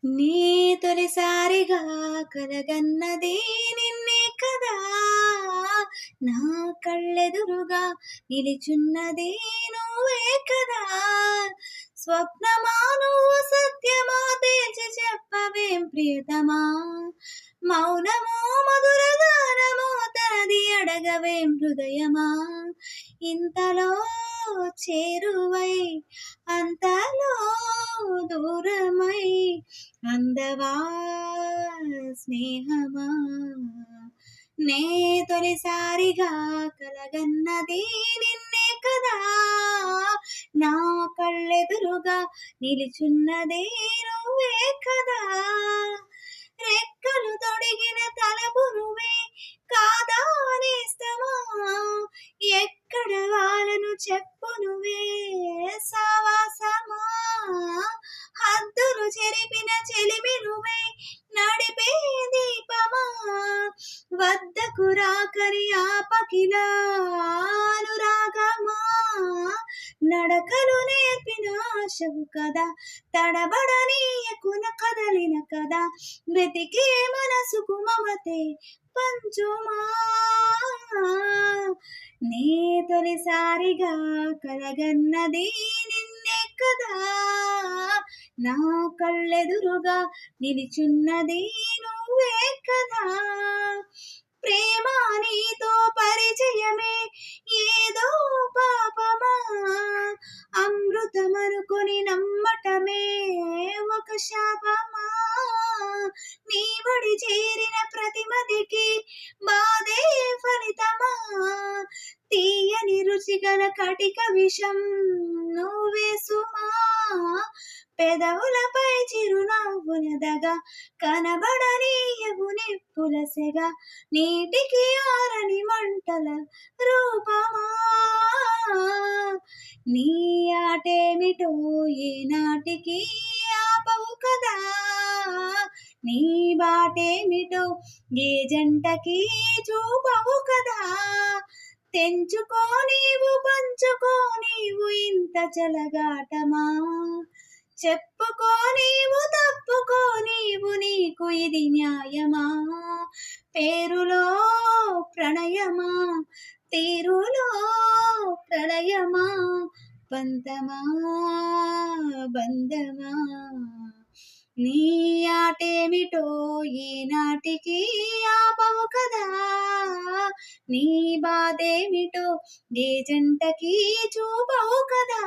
నీ తొలిసారిగా కలగన్నది నిన్నే కదా, నా కళ్ళెదురుగా నిలిచున్నది నువ్వే కదా. స్వప్నమా నువ్వు సత్యమా తేల్చి చెప్పవేం ప్రియతమా, మౌనమో మధుర గానమో తనది అడగవేం హృదయమా. ఇంతలో చేరువై అంతలో దూరమై అందవా స్నేహమా. నే తొలిసారిగా కలగన్నది నిన్నే కదా, నా కళ్ళెదురుగా నిలిచున్నదే నువ్వే కదా. రెక్కలు తొడిగిన తలపు నువ్వే కాదా నేస్తమా, ఎక్కడ వాళ్ళను చెప్పు నువ్వే సావాసమా. హద్దులు చెరిపిన చెలిమి నువ్వే నడిపే దీపమా, వద్దకు రాకని ఆపకిలా అనురాగమా. నడకలు నేర్పిన ఆశవు కదా, తడబడనీయకున కదలిన కదా, వెతికే మనసుకు మమతే పంచుమా. నీ తొలిసారిగా కలగన్నది నిన్నే కదా, నా కళ్ళెదురుగా నిలిచున్నది నువ్వే కదా. ప్రేమ నీతో పరిచయమే ఏదో పాపమా, అమృతమనుకొని నమ్మటమే ఒక శాపమా. నీ ఒడి చేరిన ప్రతిమదికి బాధే ఫలితమా, తీయని రుచిగల కటిక విషం నువ్వే సుమా. పెదవులపై చిరునవ్వులదగ కనబడనీయవు నిప్పుల సెగ, నీటికి ఆరని మంటల రూపమా. నీ ఆటేమిటో ఏనాటికి ఆపవు కదా, నీ బాటేమిటో ఏ జంటకి చూపవు కదా. తెంచుకో నీవు పంచుకో నీవు ఇంత చెలగాటమా, చెప్పుకో నీవు తప్పుకో నీవు నీకు ఇది న్యాయమా. పేరులో ప్రణయమా తీరులో ప్రళయమా, పంతమా బంధమా. నీ ఆటేమిటో ఈనాటికి ఆపవు కదా, నీ బాధేమిటో ఏ జంటకి చూపవు కదా.